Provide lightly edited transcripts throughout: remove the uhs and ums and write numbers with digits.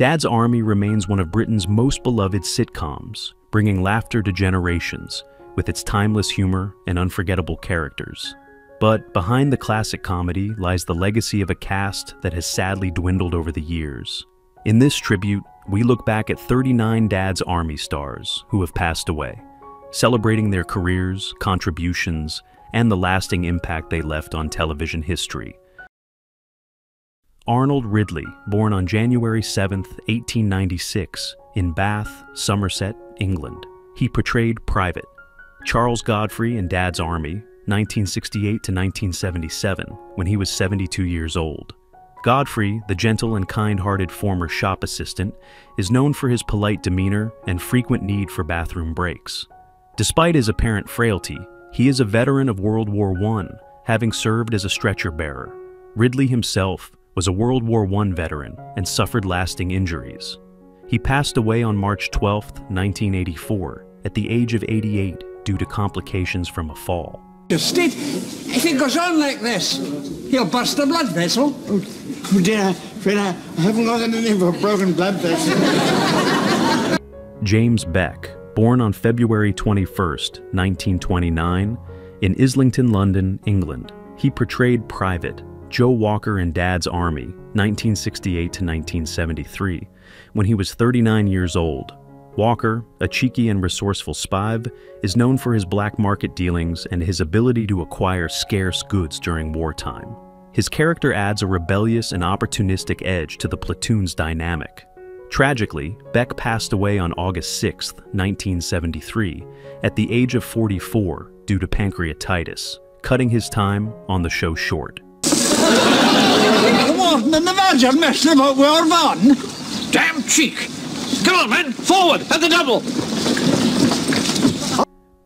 Dad's Army remains one of Britain's most beloved sitcoms, bringing laughter to generations with its timeless humor and unforgettable characters. But behind the classic comedy lies the legacy of a cast that has sadly dwindled over the years. In this tribute, we look back at 39 Dad's Army stars who have passed away, celebrating their careers, contributions, and the lasting impact they left on television history. Arnold Ridley, born on January 7, 1896, in Bath, Somerset, England. He portrayed Private. Charles Godfrey in Dad's Army, 1968 to 1977, when he was 72 years old. Godfrey, the gentle and kind-hearted former shop assistant, is known for his polite demeanor and frequent need for bathroom breaks. Despite his apparent frailty, he is a veteran of World War I, having served as a stretcher-bearer. Ridley himself was a World War I veteran and suffered lasting injuries. He passed away on March 12, 1984, at the age of 88 due to complications from a fall. State, if it goes on like this, he'll burst a blood vessel. Oh dear, afraid I haven't got anything for a broken blood vessel. James Beck, born on February 21, 1929, in Islington, London, England. He portrayed Private Joe Walker in Dad's Army, 1968 to 1973, when he was 39 years old. Walker, a cheeky and resourceful spy, is known for his black market dealings and his ability to acquire scarce goods during wartime. His character adds a rebellious and opportunistic edge to the platoon's dynamic. Tragically, Beck passed away on August 6, 1973, at the age of 44 due to pancreatitis, cutting his time on the show short. The warden and the Major messing about War One. Damn cheek! Come on, men! Forward! At the double!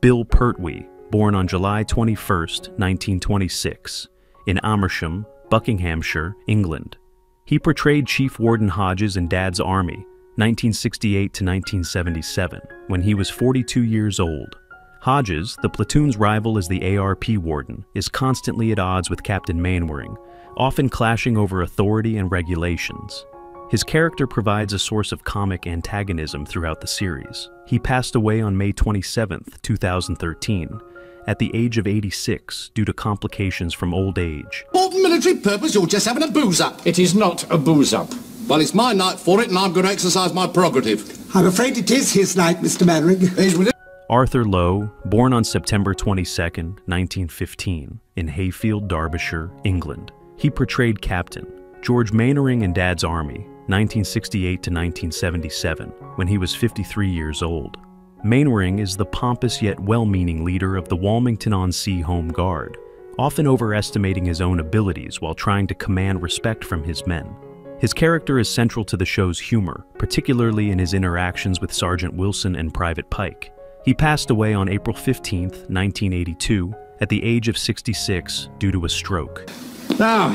Bill Pertwee, born on July 21, 1926, in Amersham, Buckinghamshire, England. He portrayed Chief Warden Hodges in Dad's Army, 1968 to 1977, when he was 42 years old. Hodges, the platoon's rival as the ARP warden, is constantly at odds with Captain Mainwaring, often clashing over authority and regulations. His character provides a source of comic antagonism throughout the series. He passed away on May 27, 2013, at the age of 86 due to complications from old age. For military purpose, you're just having a booze-up. It is not a booze-up. Well, it's my night for it, and I'm going to exercise my prerogative. I'm afraid it is his night, Mr. Mainwaring. Arthur Lowe, born on September 22, 1915, in Hayfield, Derbyshire, England. He portrayed Captain George Mainwaring in Dad's Army, 1968 to 1977, when he was 53 years old. Mainwaring is the pompous yet well-meaning leader of the Walmington-on-Sea Home Guard, often overestimating his own abilities while trying to command respect from his men. His character is central to the show's humor, particularly in his interactions with Sergeant Wilson and Private Pike. He passed away on April 15, 1982, at the age of 66 due to a stroke. Now,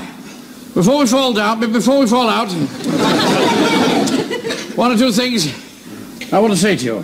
before we fall out, one or two things I want to say to you.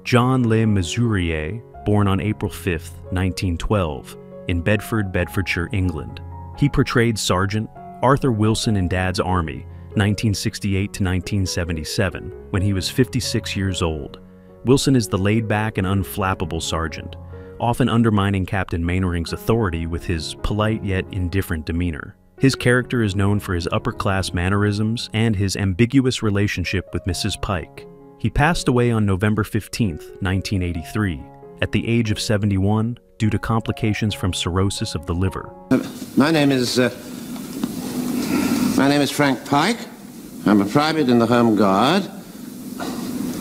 John Le Mesurier, born on April 5, 1912, in Bedford, Bedfordshire, England. He portrayed Sergeant Arthur Wilson in Dad's Army, 1968 to 1977, when he was 56 years old. Wilson is the laid-back and unflappable sergeant, often undermining Captain Mainwaring's authority with his polite yet indifferent demeanor. His character is known for his upper-class mannerisms and his ambiguous relationship with Mrs. Pike. He passed away on November 15, 1983, at the age of 71 due to complications from cirrhosis of the liver. My name is Frank Pike. I'm a private in the Home Guard.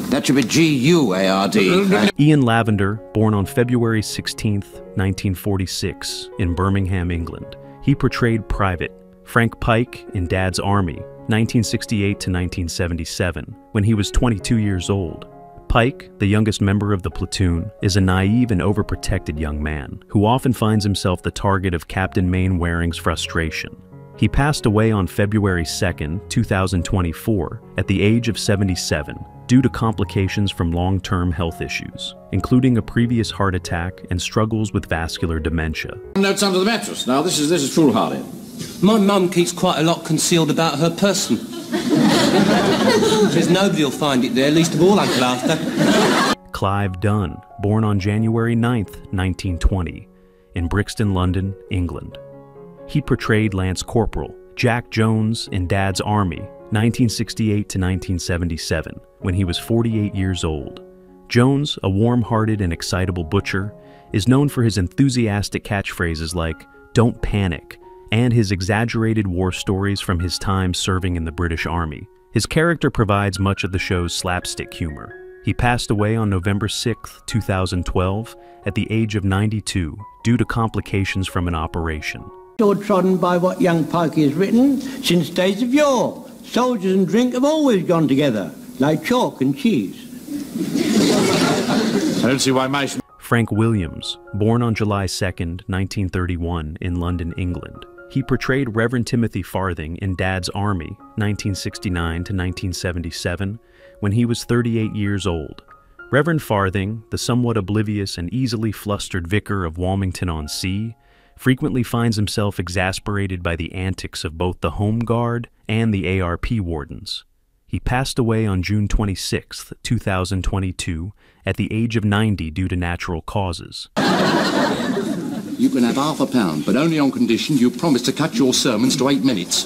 That should be G-U-A-R-D. Ian Lavender, born on February 16, 1946, in Birmingham, England. He portrayed Private Frank Pike in Dad's Army, 1968 to 1977, when he was 22 years old. Pike, the youngest member of the platoon, is a naive and overprotected young man who often finds himself the target of Captain Mainwaring's frustration. He passed away on February 2, 2024, at the age of 77, due to complications from long-term health issues, including a previous heart attack and struggles with vascular dementia. Notes under the mattress. Now, this is foolhardy. My mum keeps quite a lot concealed about her person. There's nobody who'll find it there, least of all Uncle Arthur. Clive Dunn, born on January 9th, 1920, in Brixton, London, England. He portrayed Lance Corporal Jack Jones in Dad's Army, 1968 to 1977, when he was 48 years old. Jones, a warm-hearted and excitable butcher, is known for his enthusiastic catchphrases like, "Don't panic," and his exaggerated war stories from his time serving in the British Army. His character provides much of the show's slapstick humor. He passed away on November 6, 2012, at the age of 92, due to complications from an operation. Or trodden by what young Pikey has written since days of yore. Soldiers and drink have always gone together, like chalk and cheese. I don't see why Mason... Frank Williams, born on July 2, 1931, in London, England. He portrayed Reverend Timothy Farthing in Dad's Army, 1969 to 1977, when he was 38 years old. Reverend Farthing, the somewhat oblivious and easily flustered vicar of Walmington-on-Sea, frequently finds himself exasperated by the antics of both the Home Guard and the ARP wardens. He passed away on June 26, 2022, at the age of 90 due to natural causes. You can have £0.5, but only on condition you promise to cut your sermons to 8 minutes.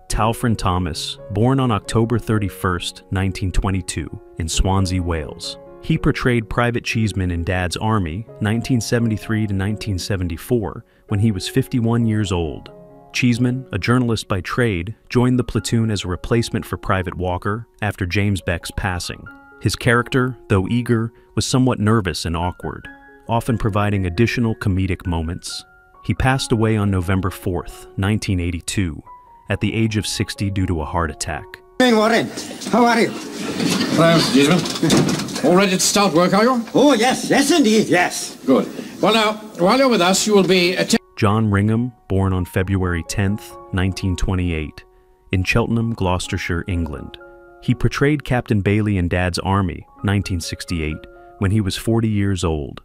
Talfrin Thomas, born on October 31, 1922, in Swansea, Wales. He portrayed Private Cheeseman in Dad's Army, 1973 to 1974, when he was 51 years old. Cheeseman, a journalist by trade, joined the platoon as a replacement for Private Walker after James Beck's passing. His character, though eager, was somewhat nervous and awkward, often providing additional comedic moments. He passed away on November 4, 1982, at the age of 60 due to a heart attack. Hey, Warren, how are you? Hello, Cheeseman. All ready to start work, are you? Oh, yes, yes indeed, yes. Good. Well now, while you're with us, you will be... John Ringham, born on February 10, 1928, in Cheltenham, Gloucestershire, England. He portrayed Captain Bailey in Dad's Army, 1968, when he was 40 years old.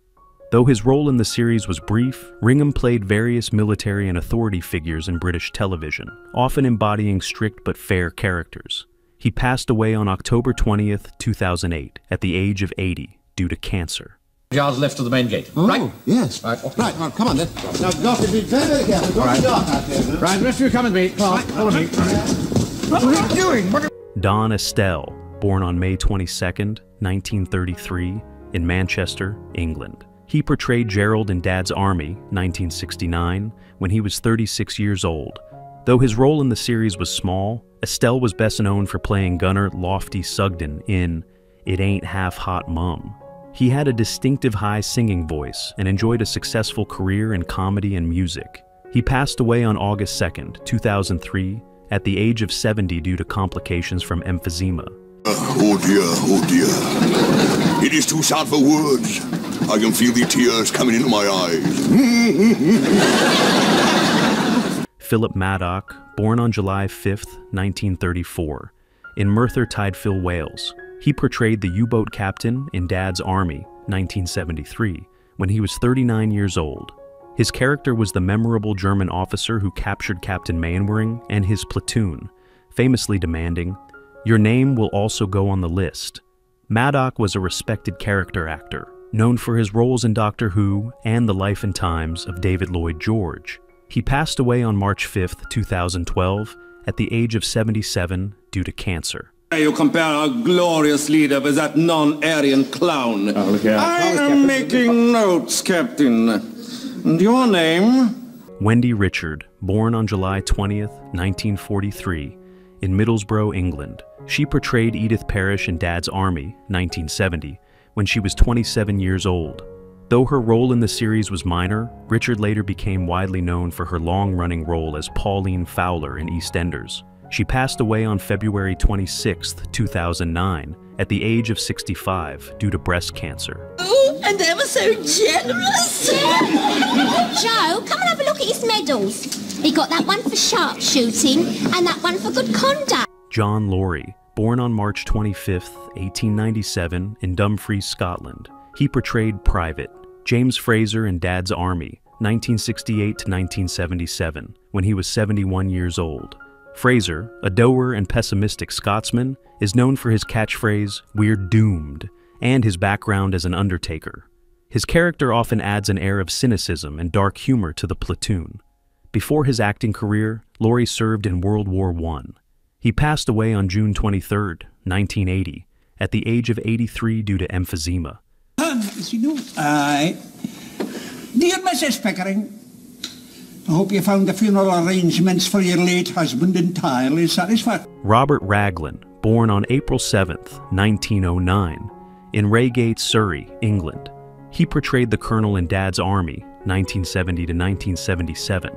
Though his role in the series was brief, Ringham played various military and authority figures in British television, often embodying strict but fair characters. He passed away on October 20, 2008, at the age of 80, due to cancer. Yards left of the main gate. Oh, Right? yes. Right. Right, well, come on then. Now, got to be very, very careful. Don't be dark out there, Right, the rest of you come with me. Come on, follow me. What are you doing? Don Estelle, born on May 22, 1933, in Manchester, England. He portrayed Gerald in Dad's Army, 1969, when he was 36 years old. Though his role in the series was small, Estelle was best known for playing gunner Lofty Sugden in It Ain't Half Hot Mum. He had a distinctive high singing voice and enjoyed a successful career in comedy and music. He passed away on August 2, 2003, at the age of 70 due to complications from emphysema. Oh dear. It is too sad for words. I can feel the tears coming into my eyes. Philip Maddock, born on July 5, 1934, in Merthyr Tydfil, Wales. He portrayed the U-boat captain in Dad's Army, 1973, when he was 39 years old. His character was the memorable German officer who captured Captain Mainwaring and his platoon, famously demanding, "Your name will also go on the list." Maddock was a respected character actor, known for his roles in Doctor Who and the life and times of David Lloyd George. He passed away on March 5, 2012, at the age of 77 due to cancer. You compare our glorious leader with that non-Aryan clown. Oh, look out. I am making notes, Captain. And your name? Wendy Richard, born on July 20, 1943, in Middlesbrough, England. She portrayed Edith Parrish in Dad's Army, 1970, when she was 27 years old. Though her role in the series was minor, Richard later became widely known for her long-running role as Pauline Fowler in EastEnders. She passed away on February 26, 2009, at the age of 65 due to breast cancer. Oh, and they were so generous! Joe, come and have a look at his medals. He got that one for sharpshooting and that one for good conduct. John Laurie, born on March 25, 1897, in Dumfries, Scotland. He portrayed Private James Fraser in Dad's Army, 1968 to 1977, when he was 71 years old. Fraser, a dour and pessimistic Scotsman, is known for his catchphrase, "We're doomed," and his background as an undertaker. His character often adds an air of cynicism and dark humor to the platoon. Before his acting career, Laurie served in World War I. He passed away on June 23, 1980, at the age of 83 due to emphysema. Aye. Dear Mrs. Pickering, I hope you found the funeral arrangements for your late husband entirely satisfactory. Robert Raglan, born on April 7, 1909, in Reigate, Surrey, England. He portrayed the colonel in Dad's Army, 1970 to 1977,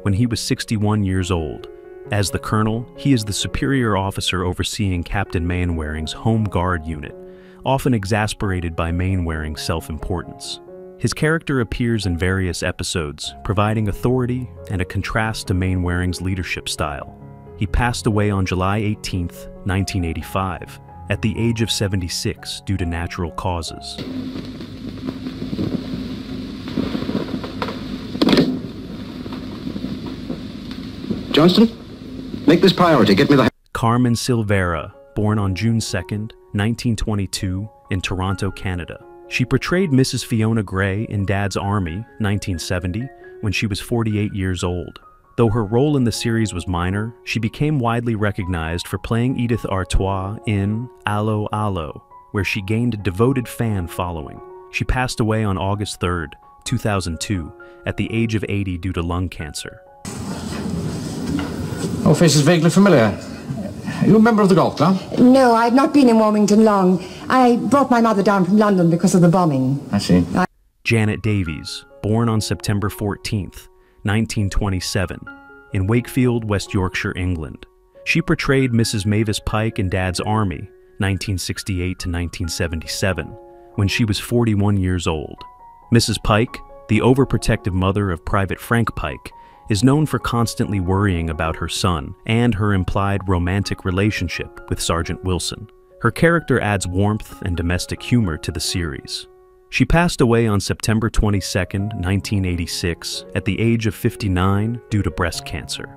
when he was 61 years old. As the colonel, he is the superior officer overseeing Captain Mainwaring's Home Guard unit, often exasperated by Mainwaring's self-importance. His character appears in various episodes, providing authority and a contrast to Mainwaring's leadership style. He passed away on July 18, 1985, at the age of 76 due to natural causes. Johnston, make this priority. Get me the... Carmen Silvera, born on June 2, 1922, in Toronto, Canada. She portrayed Mrs. Fiona Gray in Dad's Army, 1970, when she was 48 years old. Though her role in the series was minor, she became widely recognized for playing Edith Artois in Allo Allo, where she gained a devoted fan following. She passed away on August 3, 2002, at the age of 80 due to lung cancer. Your face is vaguely familiar. Are you a member of the golf club? No, I've not been in Wilmington long. I brought my mother down from London because of the bombing. I see. Janet Davies, born on September 14, 1927, in Wakefield, West Yorkshire, England. She portrayed Mrs. Mavis Pike in Dad's Army, 1968 to 1977, when she was 41 years old. Mrs. Pike, the overprotective mother of Private Frank Pike, is known for constantly worrying about her son and her implied romantic relationship with Sergeant Wilson. Her character adds warmth and domestic humor to the series. She passed away on September 22, 1986, at the age of 59 due to breast cancer.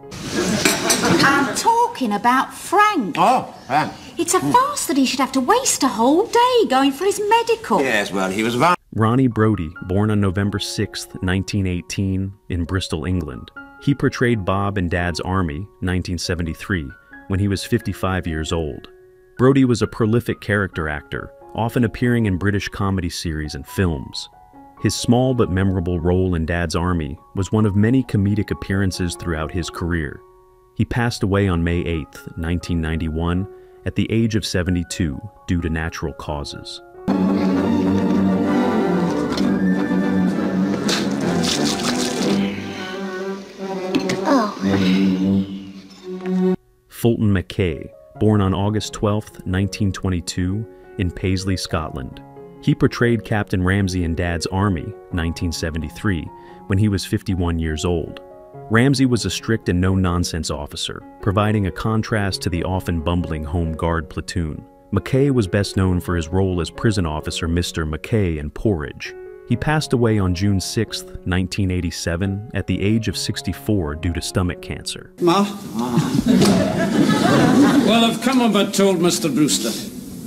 I'm talking about Frank. Oh, Frank. It's a farce that he should have to waste a whole day going for his medical. Yes, well, he was... Ronnie Brody, born on November 6, 1918, in Bristol, England. He portrayed Bob in Dad's Army, 1973, when he was 55 years old. Brody was a prolific character actor, often appearing in British comedy series and films. His small but memorable role in Dad's Army was one of many comedic appearances throughout his career. He passed away on May 8, 1991, at the age of 72 due to natural causes. Fulton Mackay, born on August 12, 1922, in Paisley, Scotland. He portrayed Captain Ramsay in Dad's Army, 1973, when he was 51 years old. Ramsay was a strict and no-nonsense officer, providing a contrast to the often bumbling Home Guard platoon. Mackay was best known for his role as prison officer Mr. Mackay in Porridge. He passed away on June 6, 1987, at the age of 64 due to stomach cancer. Ma? Well, I've come on but told Mr. Brewster.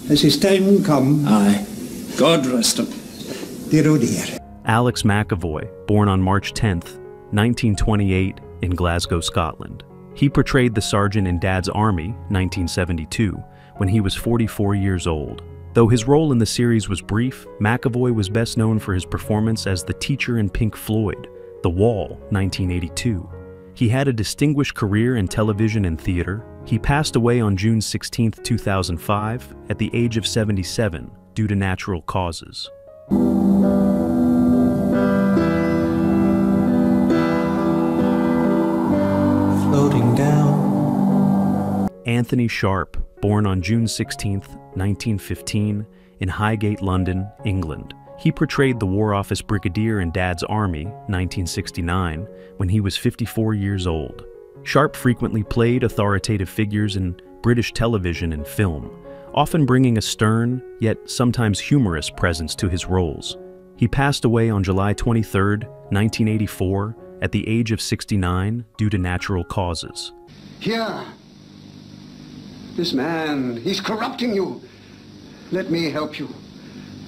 Has his time come? Aye. God rest him. Dear oh dear. Alex McAvoy, born on March 10, 1928, in Glasgow, Scotland. He portrayed the sergeant in Dad's Army, 1972, when he was 44 years old. Though his role in the series was brief, McAvoy was best known for his performance as the teacher in Pink Floyd, The Wall, 1982. He had a distinguished career in television and theater. He passed away on June 16, 2005, at the age of 77, due to natural causes. Floating down. Anthony Sharp, born on June 16, 1915, in Highgate, London, England. He portrayed the War Office Brigadier in Dad's Army, 1969, when he was 54 years old. Sharp frequently played authoritative figures in British television and film, often bringing a stern, yet sometimes humorous presence to his roles. He passed away on July 23, 1984, at the age of 69 due to natural causes. Here. This man, he's corrupting you. Let me help you.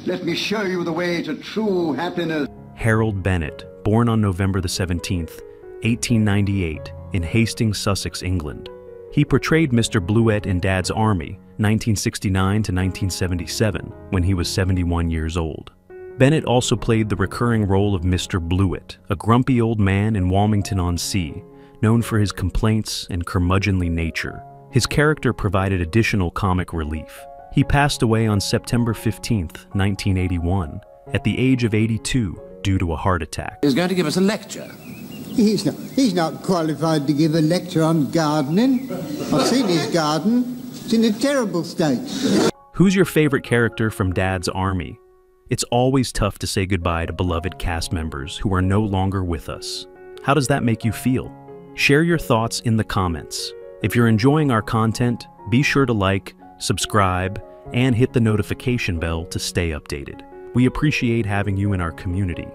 Let me show you the way to true happiness. Harold Bennett, born on November the 17th, 1898, in Hastings, Sussex, England. He portrayed Mr. Blewett in Dad's Army, 1969 to 1977, when he was 71 years old. Bennett also played the recurring role of Mr. Blewett, a grumpy old man in Walmington-on-Sea, known for his complaints and curmudgeonly nature. His character provided additional comic relief. He passed away on September 15, 1981, at the age of 82 due to a heart attack. He's going to give us a lecture. He's not qualified to give a lecture on gardening. I've seen his garden. It's in a terrible state. Who's your favorite character from Dad's Army? It's always tough to say goodbye to beloved cast members who are no longer with us. How does that make you feel? Share your thoughts in the comments. If you're enjoying our content, be sure to like, subscribe, and hit the notification bell to stay updated. We appreciate having you in our community.